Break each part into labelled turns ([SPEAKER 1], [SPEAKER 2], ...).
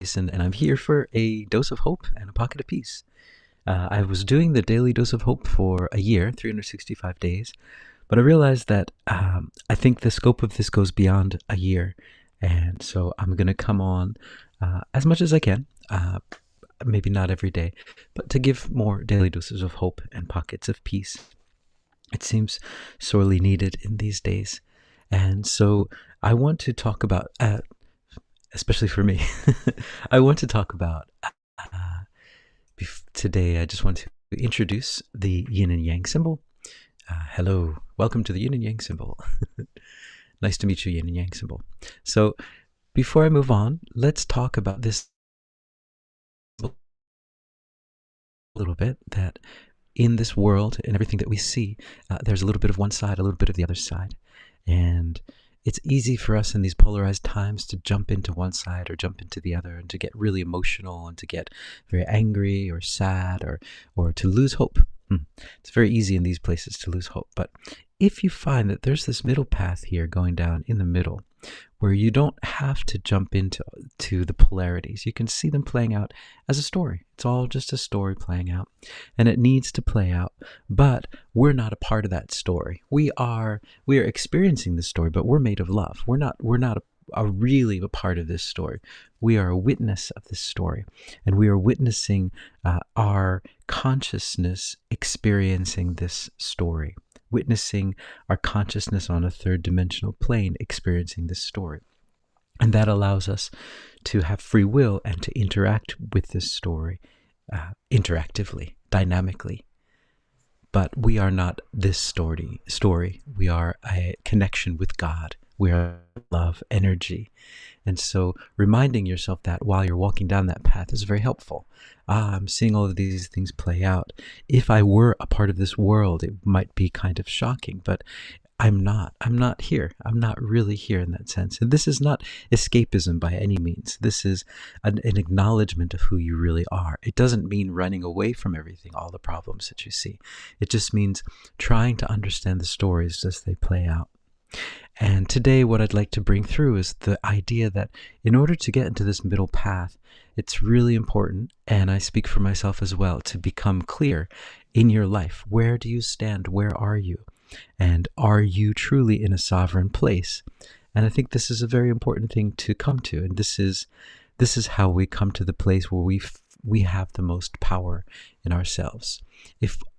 [SPEAKER 1] And I'm here for a dose of hope and a pocket of peace. I was doing the daily dose of hope for a year, 365 days, but I realized that I think the scope of this goes beyond a year. And so I'm going to come on as much as I can, maybe not every day, but to give more daily doses of hope and pockets of peace. It seems sorely needed in these days. And so I want to talk about, especially for me, I want to talk about today. I just want to introduce the yin and yang symbol. Hello, welcome to the yin and yang symbol. Nice to meet you, yin and yang symbol. So before I move on, let's talk about this a little bit, that in this world and everything that we see, there's a little bit of one side, a little bit of the other side. And it's easy for us in these polarized times to jump into one side or jump into the other, and to get really emotional and to get very angry or sad or to lose hope. It's very easy in these places to lose hope. But if you find that there's this middle path here going down in the middle, where you don't have to jump into the polarities, you can see them playing out as a story. It's all just a story playing out, and it needs to play out. But we're not a part of that story. We are experiencing this story, but we're made of love. We're not really a part of this story. We are a witness of this story, and we are witnessing our consciousness experiencing this story, witnessing our consciousness on a third dimensional plane experiencing this story. And that allows us to have free will and to interact with this story interactively, dynamically. But we are not this story. We are a connection with God. We are love, energy. And so reminding yourself that while you're walking down that path is very helpful. I'm seeing all of these things play out. If I were a part of this world, it might be kind of shocking, but I'm not. I'm not here. I'm not really here in that sense. And this is not escapism by any means. This is an acknowledgement of who you really are. It doesn't mean running away from everything, all the problems that you see. It just means trying to understand the stories as they play out. And today what I'd like to bring through is the idea that in order to get into this middle path, it's really important, and I speak for myself as well, to become clear in your life. Where do you stand? Where are you? And are you truly in a sovereign place? And I think this is a very important thing to come to. And this is how we come to the place where we have the most power in ourselves.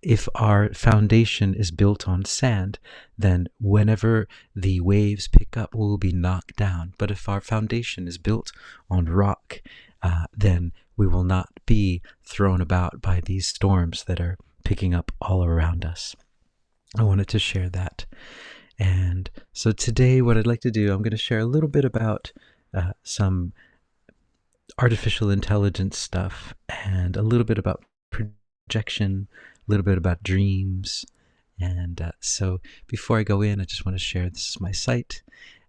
[SPEAKER 1] If our foundation is built on sand, then whenever the waves pick up, we'll be knocked down. But if our foundation is built on rock, then we will not be thrown about by these storms that are picking up all around us. I wanted to share that. And so today what I'd like to do, I'm going to share a little bit about some artificial intelligence stuff, and a little bit about projection, a little bit about dreams. And so before I go in, I just want to share this is my site,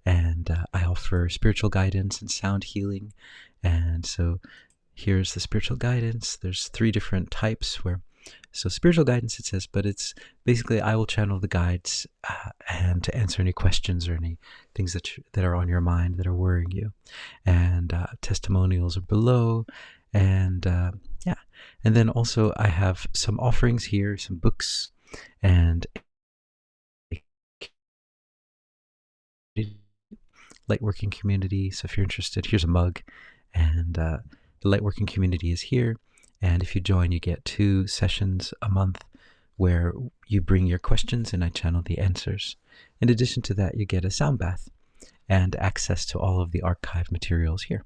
[SPEAKER 1] and I offer spiritual guidance and sound healing. And so here's the spiritual guidance. There's 3 different types so spiritual guidance, it says, but it's basically I will channel the guides and to answer any questions or any things that are on your mind that are worrying you. And testimonials are below. And yeah. And then also I have some offerings here, some books, and lightworking community. So if you're interested, here's a mug. And the lightworking community is here. And if you join, you get 2 sessions a month where you bring your questions and I channel the answers. In addition to that, you get a sound bath and access to all of the archive materials here.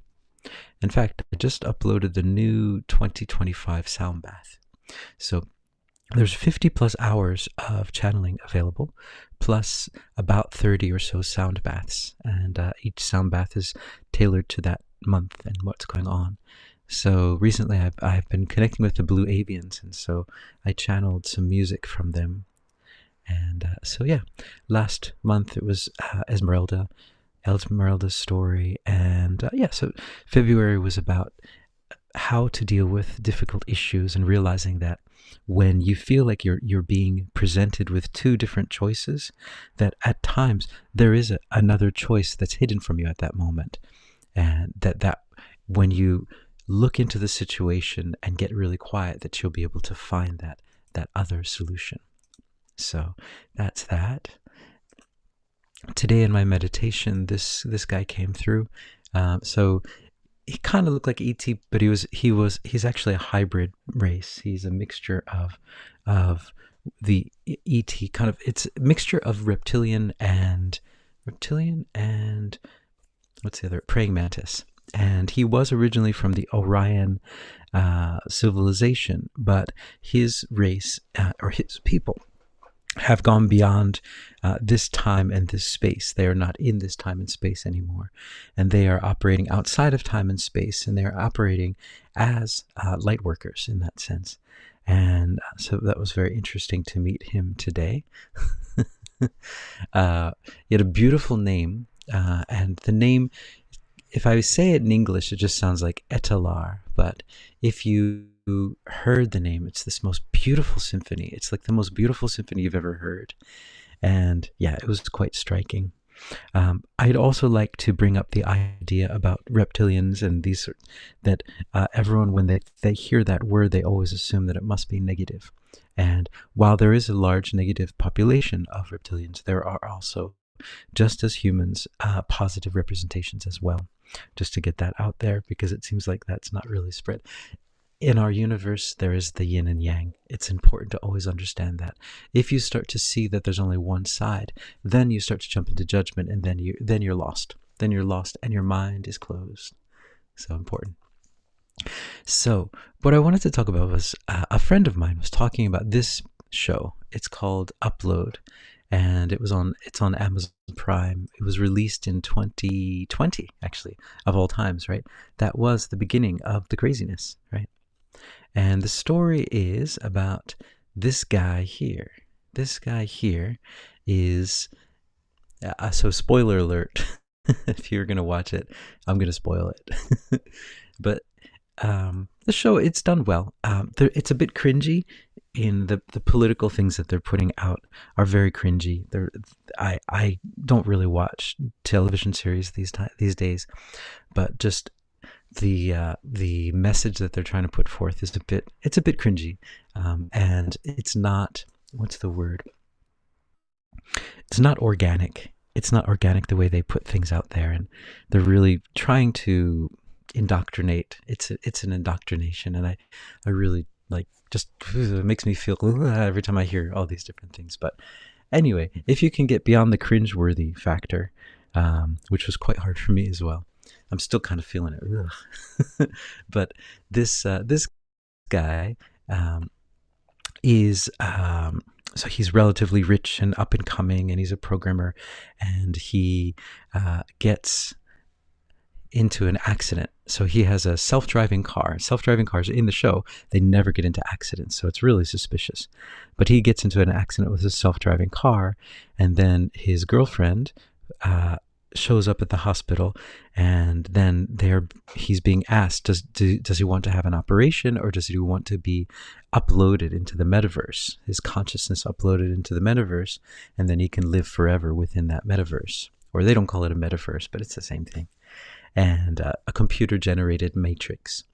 [SPEAKER 1] In fact, I just uploaded the new 2025 sound bath. So there's 50 plus hours of channeling available, plus about 30 or so sound baths. And each sound bath is tailored to that month and what's going on. So recently I've been connecting with the Blue Avians, and so I channeled some music from them. And so yeah, last month it was Esmeralda's story. And yeah, so February was about how to deal with difficult issues, and realizing that when you feel like you're being presented with 2 different choices, that at times there is another choice that's hidden from you at that moment. And that when you look into the situation and get really quiet, that you'll be able to find that other solution. So that's that. Today in my meditation, this guy came through. So he kind of looked like ET, but he's actually a hybrid race. He's a mixture of the ET kind of, it's a mixture of reptilian and what's the other, praying mantis. And he was originally from the Orion civilization, but his race or his people have gone beyond this time and this space. They are not in this time and space anymore. And they are operating outside of time and space, and they are operating as light workers in that sense. And so that was very interesting to meet him today. He had a beautiful name, and the name, if I say it in English, it just sounds like Etalar. But if you heard the name, it's this most beautiful symphony. It's like the most beautiful symphony you've ever heard. And yeah, it was quite striking. I'd also like to bring up the idea about reptilians and these, that everyone, when they hear that word, they always assume that it must be negative. And while there is a large negative population of reptilians, there are also, just as humans, positive representations as well. Just to get that out there, because it seems like that's not really spread. In our universe, there is the yin and yang. It's important to always understand that. If you start to see that there's only one side, then you start to jump into judgment, and then you're lost. Then you're lost, and your mind is closed. So important. So what I wanted to talk about was a friend of mine was talking about this show. It's called Upload, and it's on Amazon Prime. It was released in 2020, actually, of all times, right? That was the beginning of the craziness, right? And the story is about this guy here. This guy here is, so spoiler alert, if you're going to watch it, I'm going to spoil it. But the show, it's done well. It's a bit cringy in the political things that they're putting out are very cringy. I don't really watch television series these days, but just the message that they're trying to put forth is it's a bit cringy, and it's not, what's the word? It's not organic. It's not organic the way they put things out there, and they're really trying to indoctrinate. It's an indoctrination, and I really like, just it makes me feel every time I hear all these different things. But anyway, if you can get beyond the cringeworthy factor, which was quite hard for me as well. I'm still kind of feeling it. But this guy is, so he's relatively rich and up and coming, and he's a programmer, and he gets into an accident. So he has a self-driving car. Self-driving cars in the show, they never get into accidents, so it's really suspicious. But he gets into an accident with his self-driving car, and then his girlfriend shows up at the hospital, and then he's being asked, does he want to have an operation, or does he want to be uploaded into the metaverse, his consciousness uploaded into the metaverse, and then he can live forever within that metaverse. Or they don't call it a metaverse, but it's the same thing. And a computer generated matrix.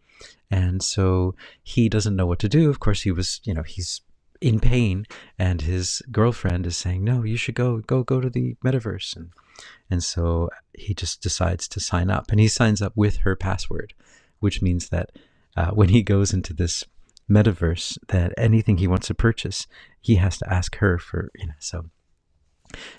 [SPEAKER 1] And so he doesn't know what to do. Of course, he's in pain, and his girlfriend is saying, no, you should go to the metaverse. And so he just decides to sign up, and he signs up with her password, which means that when he goes into this metaverse, that anything he wants to purchase, he has to ask her for,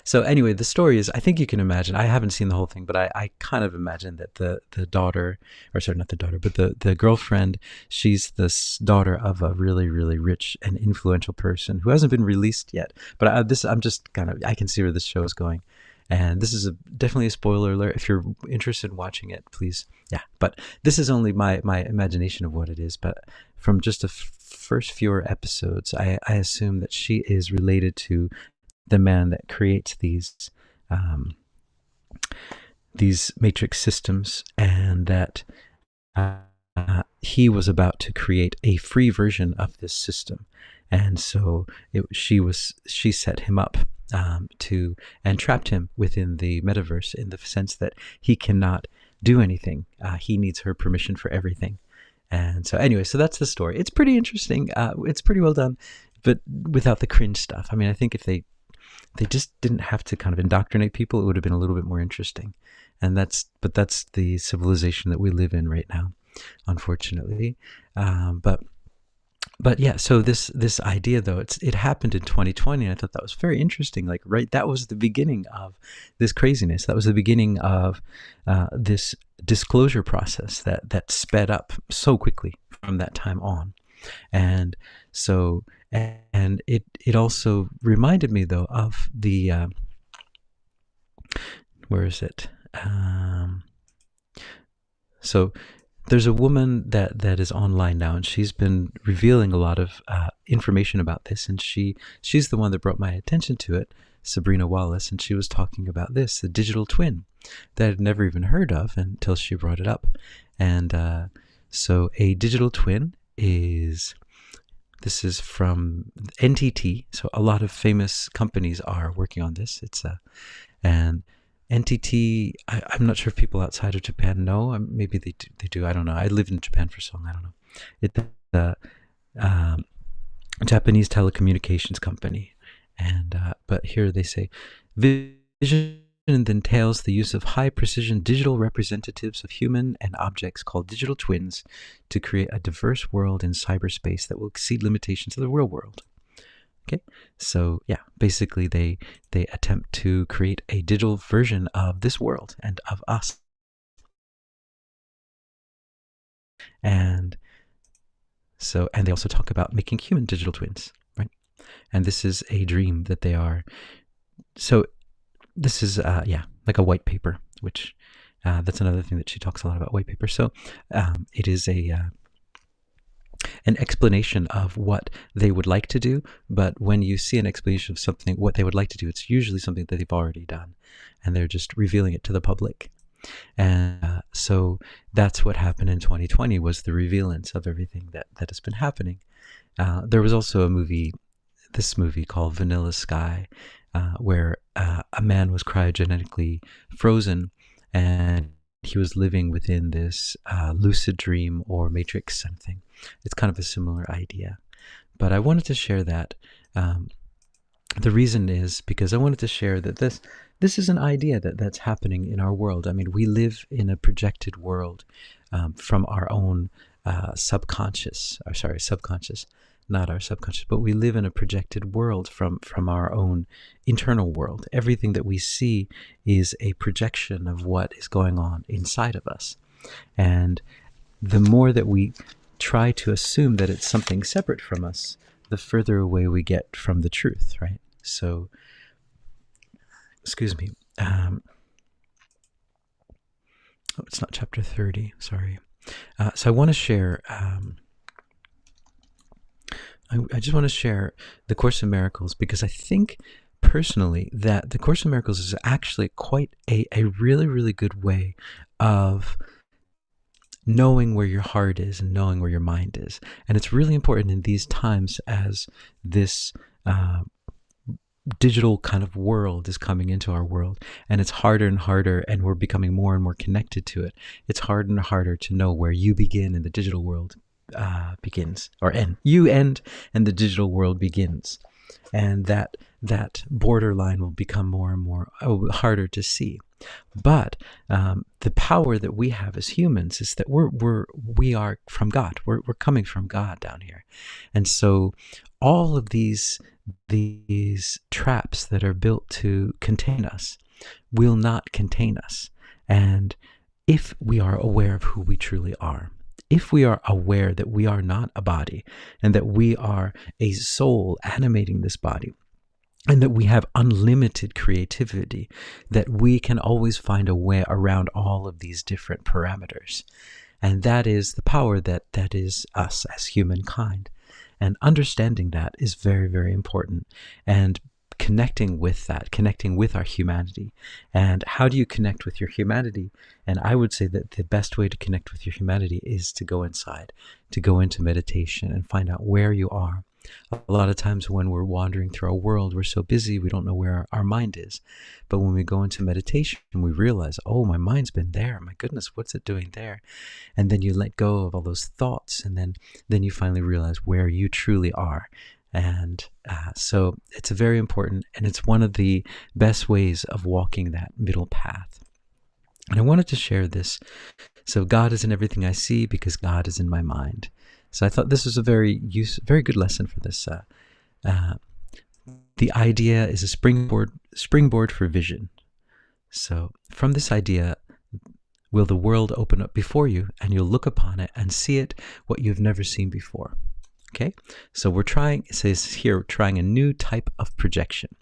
[SPEAKER 1] So anyway, the story is, I think you can imagine, I haven't seen the whole thing, but I kind of imagine that the daughter, or sorry, not the daughter, but the girlfriend, she's this daughter of a really, really rich and influential person who hasn't been released yet. But I'm just kind of, I can see where this show is going. And this is definitely a spoiler alert. If you're interested in watching it, please. Yeah, but this is only my imagination of what it is. But from just the first few episodes, I assume that she is related to the man that creates these matrix systems, and that he was about to create a free version of this system. And so she set him up and trapped him within the metaverse, in the sense that he cannot do anything. He needs her permission for everything. And so anyway, so that's the story. It's pretty interesting. It's pretty well done, but without the cringe stuff. I mean, I think if they just didn't have to kind of indoctrinate people, it would have been a little bit more interesting. And that's the civilization that we live in right now, unfortunately. But yeah, so this idea though, it happened in 2020, and I thought that was very interesting. Like, right, that was the beginning of this craziness. That was the beginning of this disclosure process that sped up so quickly from that time on. And so, and it also reminded me though of the where is it? So there's a woman that is online now, and she's been revealing a lot of information about this, and she's the one that brought my attention to it, Sabrina Wallace, and she was talking about this, the digital twin, that I'd never even heard of until she brought it up. And so a digital twin this is from NTT, so a lot of famous companies are working on this. And NTT, I'm not sure if people outside of Japan know. Maybe they do. I don't know. I lived in Japan for so long. I don't know. It's a Japanese telecommunications company. And but here they say, vision entails the use of high-precision digital representatives of human and objects called digital twins to create a diverse world in cyberspace that will exceed limitations of the real world. Okay, so yeah, basically they attempt to create a digital version of this world and of us. And so, and they also talk about making human digital twins, right? And this is a dream that they are. So this is, yeah, like a white paper, which that's another thing that she talks a lot about, white paper. So it is an explanation of what they would like to do, but when you see an explanation of something, what they would like to do, it's usually something that they've already done, and they're just revealing it to the public. And so that's what happened in 2020, was the revealance of everything that has been happening. There was also this movie called Vanilla Sky, where a man was cryogenetically frozen, and he was living within this lucid dream or matrix something. It's kind of a similar idea. But I wanted to share that. The reason is because I wanted to share that this is an idea that's happening in our world. I mean, we live in a projected world from our own subconscious, not our subconscious, but we live in a projected world from our own internal world. Everything that we see is a projection of what is going on inside of us. And the more that we try to assume that it's something separate from us, the further away we get from the truth, right? So, excuse me. Oh, it's not chapter 30, sorry. So I want to share... I just want to share the Course in Miracles, because I think personally that the Course in Miracles is actually quite a really, really good way of knowing where your heart is and knowing where your mind is. And it's really important in these times as this digital kind of world is coming into our world, and it's harder and harder, and we're becoming more and more connected to it. It's harder and harder to know where you begin and the digital world begins, or end. You end and the digital world begins. And that borderline will become more and more harder to see. But the power that we have as humans is that we are from God. We're coming from God down here. And so all of these traps that are built to contain us will not contain us. And if we are aware of who we truly are, if we are aware that we are not a body and that we are a soul animating this body, and that we have unlimited creativity, that we can always find a way around all of these different parameters. And that is the power that is us as humankind. And understanding that is very, very important. And connecting with that, connecting with our humanity. And how do you connect with your humanity? And I would say that the best way to connect with your humanity is to go inside, to go into meditation and find out where you are. A lot of times when we're wandering through our world, we're so busy, we don't know where our mind is. But when we go into meditation, we realize, oh, my mind's been there. My goodness, what's it doing there? And then you let go of all those thoughts, and then you finally realize where you truly are. And so it's very important, and it's one of the best ways of walking that middle path. And I wanted to share this. So God is in everything I see because God is in my mind. So I thought this was a very good lesson for this. The idea is a springboard for vision. So from this idea, will the world open up before you, and you'll look upon it and see it what you've never seen before. Okay, so it says here, trying a new type of projection.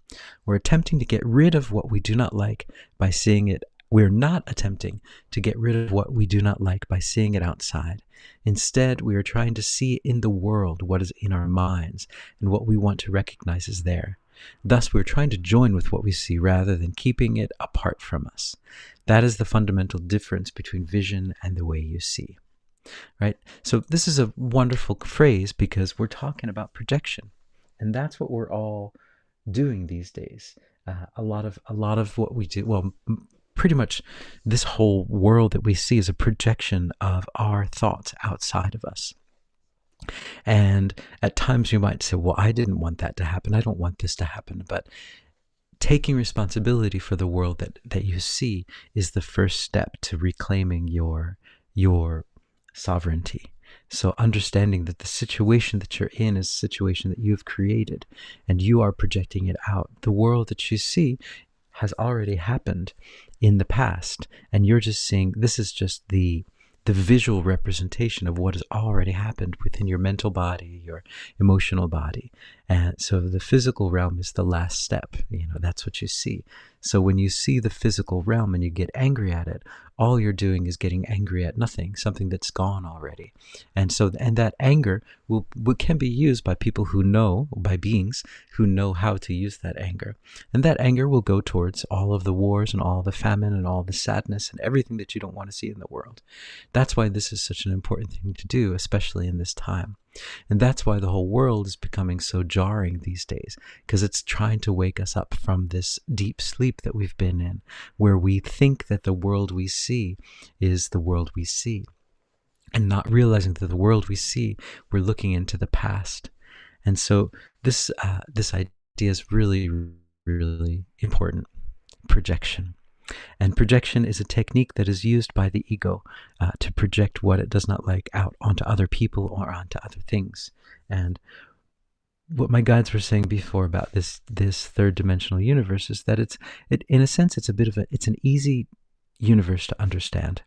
[SPEAKER 1] We're attempting to get rid of what we do not like by seeing it. We're not attempting to get rid of what we do not like by seeing it outside. Instead, we are trying to see in the world what is in our minds and what we want to recognize is there. Thus, we're trying to join with what we see rather than keeping it apart from us. That is the fundamental difference between vision and the way you see. Right? So this is a wonderful phrase because we're talking about projection, and that's what we're all doing these days. A lot of what we do, well, pretty much this whole world that we see is a projection of our thoughts outside of us. And at times you might say, well, I didn't want that to happen. I don't want this to happen. But taking responsibility for the world that you see is the first step to reclaiming your sovereignty. So understanding that the situation that you're in is a situation that you've created, and you are projecting it out. The world that you see has already happened in the past, and you're just seeing, this is just the visual representation of what has already happened within your mental body, your emotional body. And so the physical realm is the last step. That's what you see. So when you see the physical realm and you get angry at it, all you're doing is getting angry at nothing, something that's gone already. And that anger can be used by people who know, by beings who know how to use that anger. And that anger will go towards all of the wars and all the famine and all the sadness and everything that you don't want to see in the world. That's why this is such an important thing to do, especially in this time. And that's why the whole world is becoming so jarring these days, because it's trying to wake us up from this deep sleep that we've been in, where we think that the world we see is the world we see, and not realizing that the world we see, we're looking into the past. And so this idea is really, really important. Projection. And projection is a technique that is used by the ego to project what it does not like out onto other people or onto other things. And what my guides were saying before about this third dimensional universe is that in a sense, it's an easy universe to understand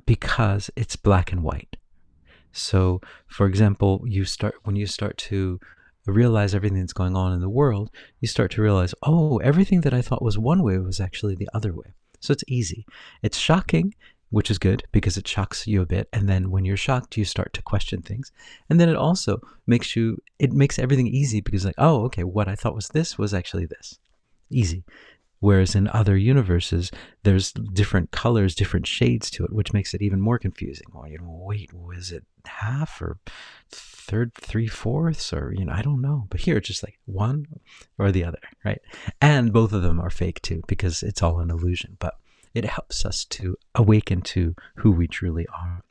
[SPEAKER 1] because it's black and white. So, for example, when you start to realize everything that's going on in the world, you start to realize, oh, everything that I thought was one way was actually the other way. So it's easy. It's shocking, which is good because it shocks you a bit. And then when you're shocked, you start to question things. And then it also makes everything easy because like, oh, okay, what I thought was this was actually this. Easy. Whereas in other universes, there's different colors, different shades to it, which makes it even more confusing. Well, wait, was it half or third, 3/4, or I don't know. But here it's just like one or the other, right? And both of them are fake too, because it's all an illusion. But it helps us to awaken to who we truly are.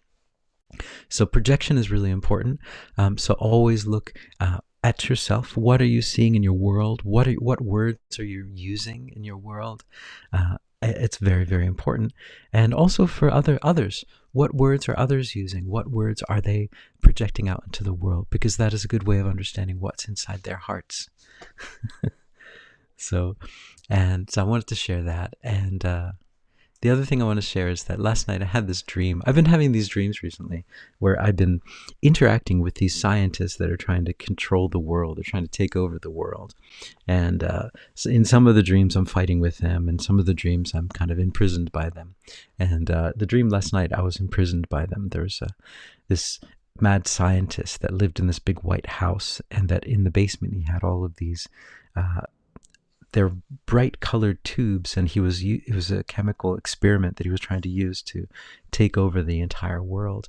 [SPEAKER 1] So projection is really important. So always look at yourself. What are you seeing in your world? What words are you using in your world? It's very, very important. And also for others, what words are others using? What words are they projecting out into the world? Because that is a good way of understanding what's inside their hearts. So I wanted to share that. And the other thing I want to share is that last night I had this dream. I've been having these dreams recently where I've been interacting with these scientists that are trying to control the world. They're trying to take over the world. And so in some of the dreams, I'm fighting with them. And some of the dreams, I'm kind of imprisoned by them. And the dream last night, I was imprisoned by them. There's this mad scientist that lived in this big white house. And that in the basement, he had all of these they're bright colored tubes, and it was a chemical experiment that he was trying to use to take over the entire world.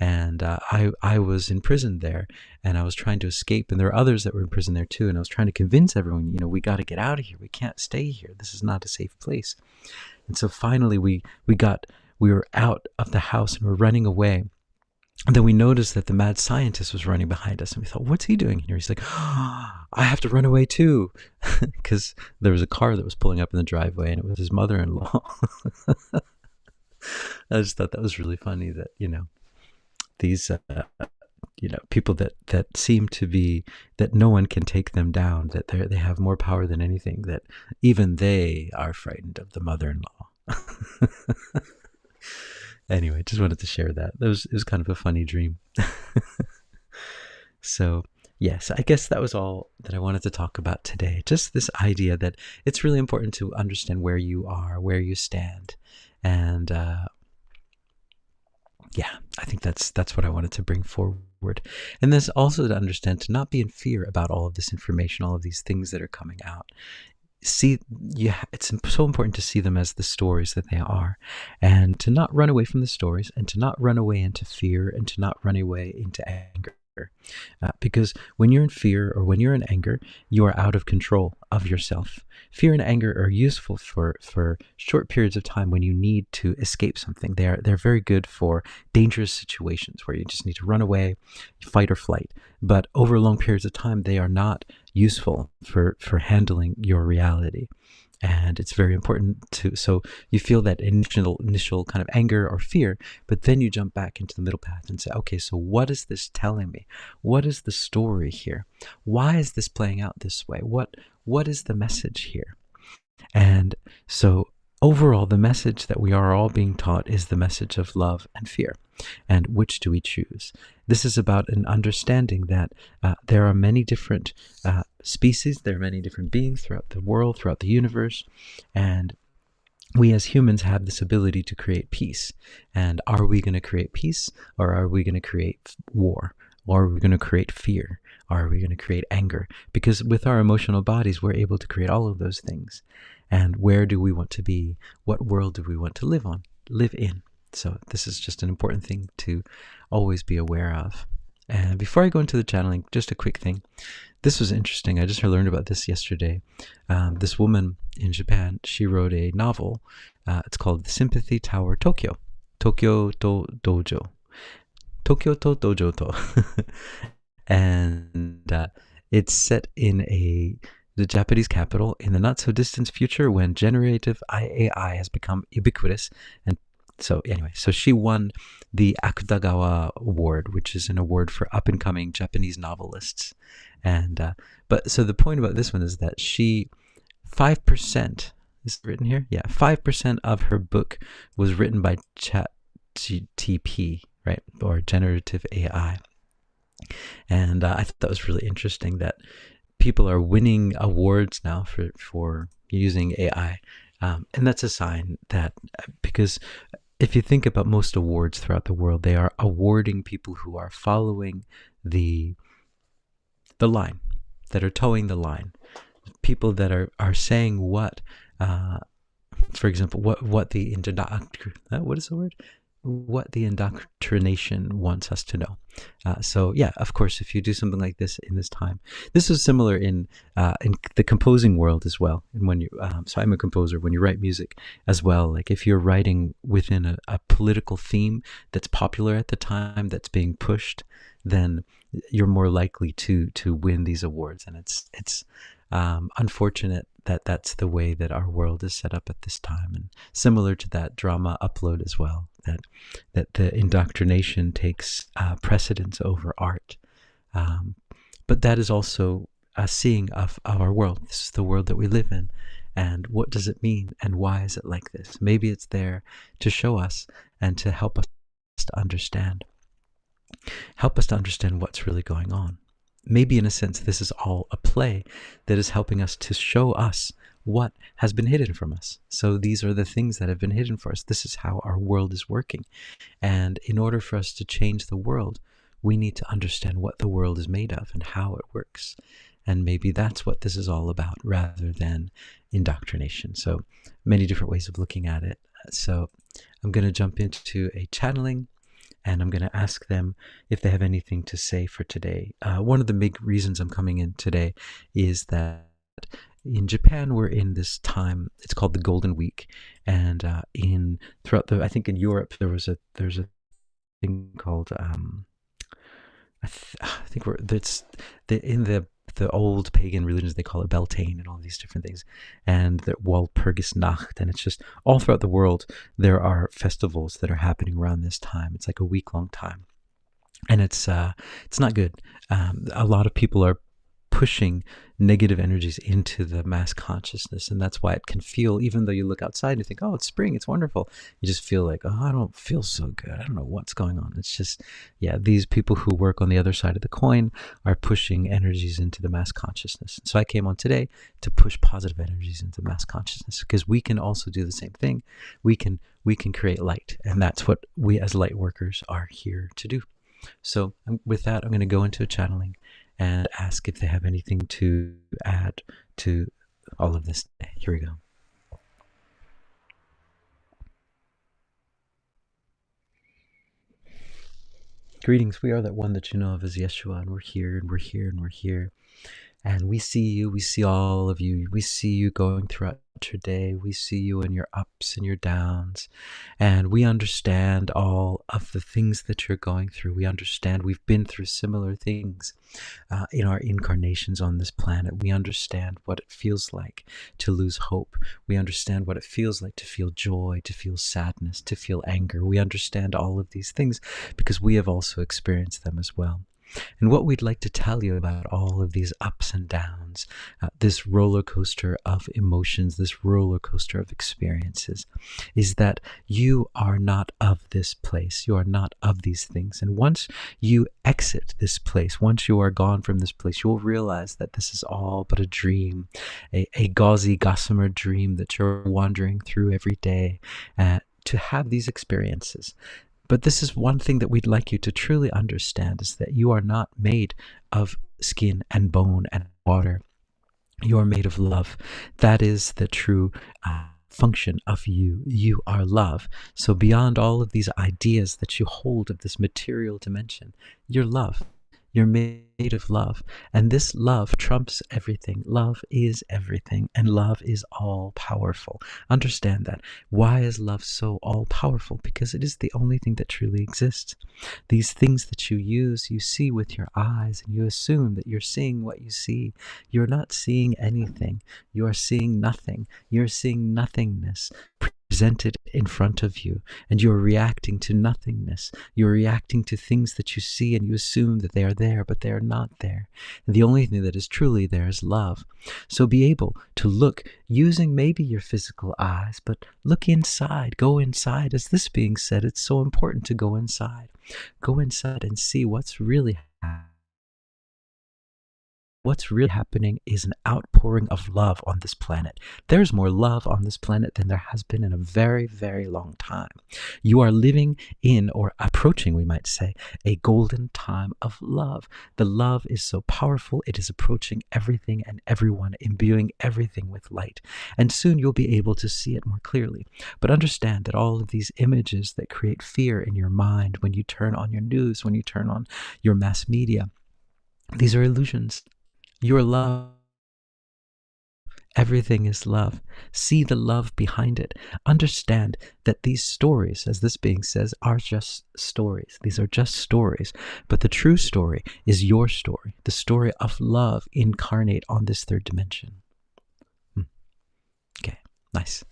[SPEAKER 1] and I was in prison there, and I was trying to escape, and there were others that were in prison there too, and I was trying to convince everyone, we got to get out of here. We can't stay here. This is not a safe place. And so finally we were out of the house and we're running away. And then we noticed that the mad scientist was running behind us, and we thought, what's he doing here? He's like, oh, I have to run away too, because there was a car that was pulling up in the driveway, and it was his mother-in-law. I just thought that was really funny that, these, people that seem to be, that no one can take them down, that they have more power than anything, that even they are frightened of the mother-in-law. Anyway, just wanted to share that. It was kind of a funny dream. So, yes, I guess that was all that I wanted to talk about today. Just this idea that it's really important to understand where you are, where you stand. And I think that's what I wanted to bring forward. And then also to understand, to not be in fear about all of this information, all of these things that are coming out. It's so important to see them as the stories that they are, and to not run away from the stories, and to not run away into fear, and to not run away into anger. Because when you're in fear or when you're in anger, you are out of control of yourself. Fear and anger are useful for short periods of time when you need to escape something. They're very good for dangerous situations where you just need to run away, fight or flight. But over long periods of time, they are not useful for handling your reality. And it's very important so you feel that initial kind of anger or fear, but then you jump back into the middle path and say, okay, so what is this telling me? What is the story here? Why is this playing out this way? What is the message here? And so overall, the message that we are all being taught is the message of love and fear. And which do we choose? This is about an understanding that there are many different species, there are many different beings throughout the world, throughout the universe, and we as humans have this ability to create peace. And are we going to create peace, or are we going to create war? Or are we going to create fear? Or are we going to create anger? Because with our emotional bodies, we're able to create all of those things. And where do we want to be? What world do we want to live in? So this is just an important thing to always be aware of. And before I go into the channeling, just a quick thing. This was interesting. I just learned about this yesterday. This woman in Japan, she wrote a novel. It's called The Sympathy Tower Tokyo. Tokyo to Dojo. Tokyo to Dojo to. And it's set in the Japanese capital in the not-so-distant future when generative AI has become ubiquitous. And so anyway, so she won the Akutagawa Award, which is an award for up-and-coming Japanese novelists. And but so the point about this one is that 5%, is it written here? Yeah, 5% of her book was written by ChatGPT, right, or generative AI. And I thought that was really interesting that people are winning awards now for using AI. And that's a sign that, because if you think about most awards throughout the world, they are awarding people who are following the line, that are towing the line. People that are saying what, for example, what the indoctrination wants us to know. So yeah, of course, if you do something like this in this time, this is similar in the composing world as well. And when you, so I'm a composer. When you write music as well, like if you're writing within a political theme that's popular at the time, that's being pushed, then you're more likely to win these awards. And it's unfortunate that that's the way that our world is set up at this time. And similar to that drama upload as well, that the indoctrination takes precedence over art. But that is also a seeing of our world. This is the world that we live in. And what does it mean? And why is it like this? Maybe it's there to show us and to help us to understand. Help us to understand what's really going on. Maybe in a sense, this is all a play that is helping us to show us what has been hidden from us. So these are the things that have been hidden for us. This is how our world is working. And in order for us to change the world, we need to understand what the world is made of and how it works. And maybe that's what this is all about, rather than indoctrination. So many different ways of looking at it. So I'm going to jump into a channeling. and I'm going to ask them if they have anything to say for today. One of the big reasons I'm coming in today is that in Japan we're in this time. It's called the Golden Week, and I think in Europe there's a thing called I think in the old pagan religions, they call it Beltane and all these different things, and the Walpurgisnacht, and it's just all throughout the world there are festivals that are happening around this time. It's like a week-long time, and it's not good. A lot of people are pushing negative energies into the mass consciousness, and that's why it can feel, even though you look outside and you think, oh, it's spring, it's wonderful, you just feel like, oh, I don't feel so good, I don't know what's going on. It's just, yeah, these people who work on the other side of the coin are pushing energies into the mass consciousness. So I came on today to push positive energies into mass consciousness, because we can also do the same thing. We can create light, and that's what we as light workers are here to do. So with that, I'm going to go into a channeling and ask if they have anything to add to all of this today. Here we go. Greetings. We are that one that you know of as Yeshua, and we're here, and we're here, and we're here. And we see you, we see all of you, we see you going throughout your day, we see you in your ups and your downs, and we understand all of the things that you're going through. We understand we've been through similar things in our incarnations on this planet. We understand what it feels like to lose hope. We understand what it feels like to feel joy, to feel sadness, to feel anger. We understand all of these things because we have also experienced them as well. And what we'd like to tell you about all of these ups and downs, this roller coaster of emotions, this roller coaster of experiences, is that you are not of this place. You are not of these things. And once you exit this place, once you are gone from this place, you'll realize that this is all but a dream, a gauzy, gossamer dream that you're wandering through every day to have these experiences. But this is one thing that we'd like you to truly understand, is that you are not made of skin and bone and water. You are made of love. That is the true function of you. You are love. So beyond all of these ideas that you hold of this material dimension, you're love. You're made of love. And this love trumps everything. Love is everything, and love is all powerful. Understand that. Why is love so all powerful? Because it is the only thing that truly exists. These things that you use, you see with your eyes, and you assume that you're seeing what you see. You're not seeing anything. You are seeing nothing. You're seeing nothingness presented in front of you, and you're reacting to nothingness. You're reacting to things that you see, and you assume that they are there, but they are not there. And the only thing that is truly there is love. So be able to look using maybe your physical eyes, but look inside, go inside. As this being said, it's so important to go inside. Go inside and see what's really happening. What's really happening is an outpouring of love on this planet. There's more love on this planet than there has been in a very, very long time. You are living in, or approaching, we might say, a golden time of love. The love is so powerful, it is approaching everything and everyone, imbuing everything with light. And soon you'll be able to see it more clearly. But understand that all of these images that create fear in your mind when you turn on your news, when you turn on your mass media, these are illusions. Your love. Everything is love. See the love behind it. Understand that these stories, as this being says, are just stories. These are just stories. But the true story is your story, the story of love incarnate on this third dimension. Okay, nice.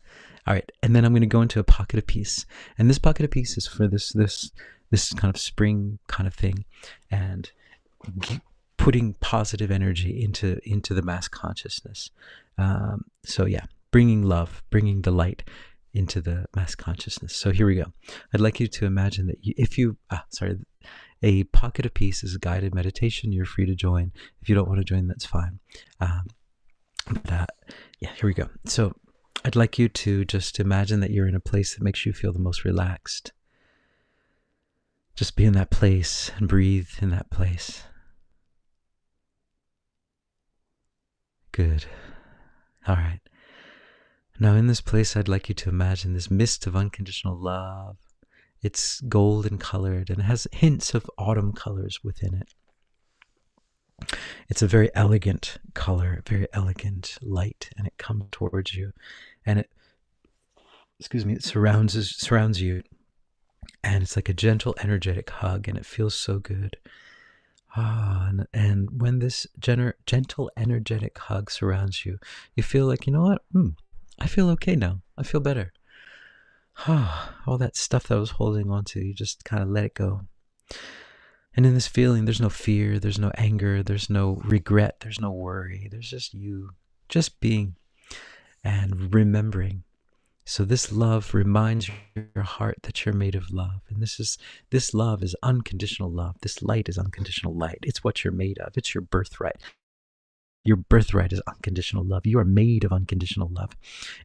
[SPEAKER 1] All right, and then I'm going to go into a pocket of peace. And this pocket of peace is for this kind of spring kind of thing, and putting positive energy into the mass consciousness. So yeah, bringing love, bringing the light into the mass consciousness. So here we go. I'd like you to imagine that a pocket of peace is a guided meditation. You're free to join. If you don't want to join, that's fine. Yeah, here we go. So I'd like you to just imagine that you're in a place that makes you feel the most relaxed. Just be in that place and breathe in that place. Good. All right. Now in this place, I'd like you to imagine this mist of unconditional love It's golden colored and has hints of autumn colors within it. It's a very elegant color, very elegant light, and it comes towards you, and it surrounds you, and it's like a gentle, energetic hug, and it feels so good. And when this gentle, energetic hug surrounds you, you feel like, you know what? I feel okay now. I feel better. All that stuff that I was holding on to, you just kind of let it go. And in this feeling, there's no fear, there's no anger, there's no regret, there's no worry. There's just you, just being and remembering. So this love reminds your heart that you're made of love. And this love is unconditional love. This light is unconditional light. It's what you're made of. It's your birthright. Your birthright is unconditional love. You are made of unconditional love.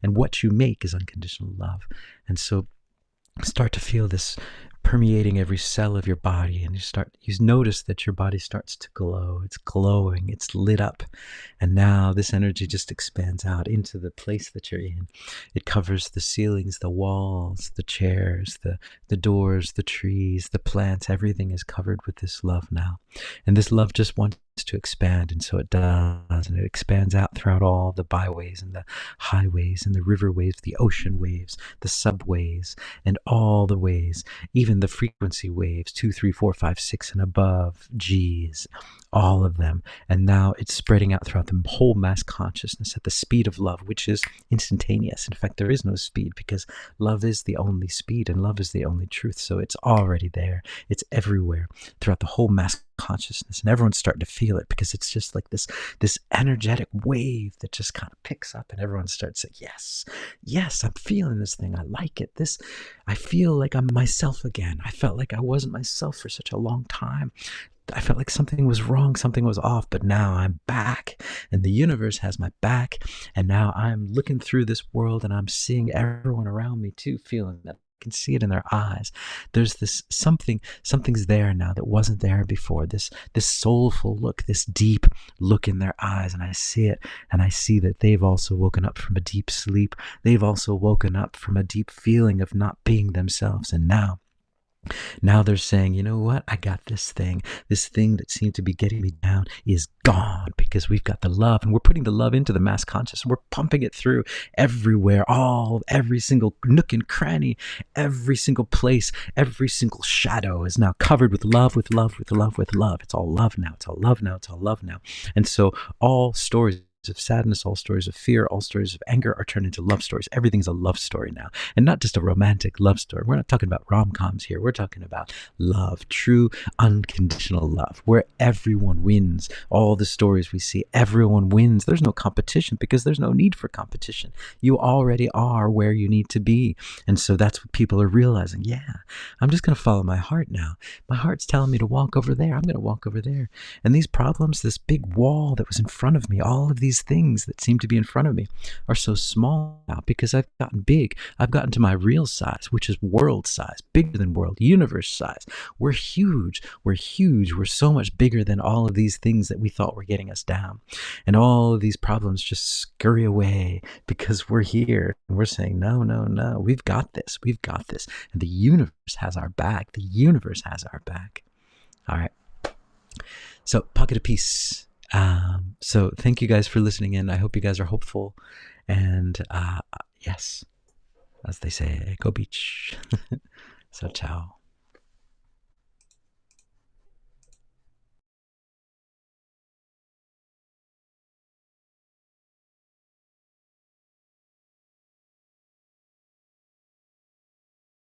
[SPEAKER 1] And what you make is unconditional love. And so start to feel this permeating every cell of your body, and you notice that your body starts to glow. It's glowing, it's lit up, and now this energy just expands out into the place that you're in. It covers the ceilings, the walls, the chairs, the doors, the trees, the plants. Everything is covered with this love now, and this love just wants to expand, and so it does, and it expands out throughout all the byways and the highways and the river waves, the ocean waves, the subways, and all the ways, even the frequency waves, 2, 3, 4, 5, 6 and above, G's, all of them. And now it's spreading out throughout the whole mass consciousness at the speed of love, which is instantaneous. In fact, there is no speed, because love is the only speed and love is the only truth. So it's already there. It's everywhere throughout the whole mass consciousness, and everyone's starting to feel it, because it's just like this energetic wave that just kind of picks up, and everyone starts saying, yes, I'm feeling this thing. I like it. I feel like I'm myself again. I felt like I wasn't myself for such a long time. I felt like something was wrong, something was off, but now I'm back, and the universe has my back, and now I'm looking through this world, and I'm seeing everyone around me too, feeling that. I can see it in their eyes. There's this something's there now that wasn't there before. This soulful look, this deep look in their eyes, and I see it, and I see that they've also woken up from a deep sleep. They've also woken up from a deep feeling of not being themselves, and now they're saying, you know what? I got this thing. This thing that seemed to be getting me down is gone, because we've got the love, and we're putting the love into the mass consciousness. We're pumping it through everywhere, every single nook and cranny, every single place, every single shadow is now covered with love, with love, with love, with love. It's all love now. It's all love now. It's all love now. And so all stories of sadness, all stories of fear, all stories of anger are turned into love stories. Everything's a love story now, and not just a romantic love story. We're not talking about rom-coms here. We're talking about love, true unconditional love, where everyone wins. All the stories we see, everyone wins. There's no competition, because there's no need for competition. You already are where you need to be. And so that's what people are realizing. Yeah, I'm just going to follow my heart now. My heart's telling me to walk over there. I'm going to walk over there. And these problems, this big wall that was in front of me, all of these things that seem to be in front of me are so small now, because I've gotten big. I've gotten to my real size, which is world size, bigger than world, universe size. We're huge. We're huge. We're so much bigger than all of these things that we thought were getting us down. And all of these problems just scurry away, because we're here and we're saying, no, we've got this. We've got this. And the universe has our back. The universe has our back. All right. So, pocket of peace. So thank you guys for listening in. I hope you guys are hopeful, and yes, as they say, go beach. So ciao.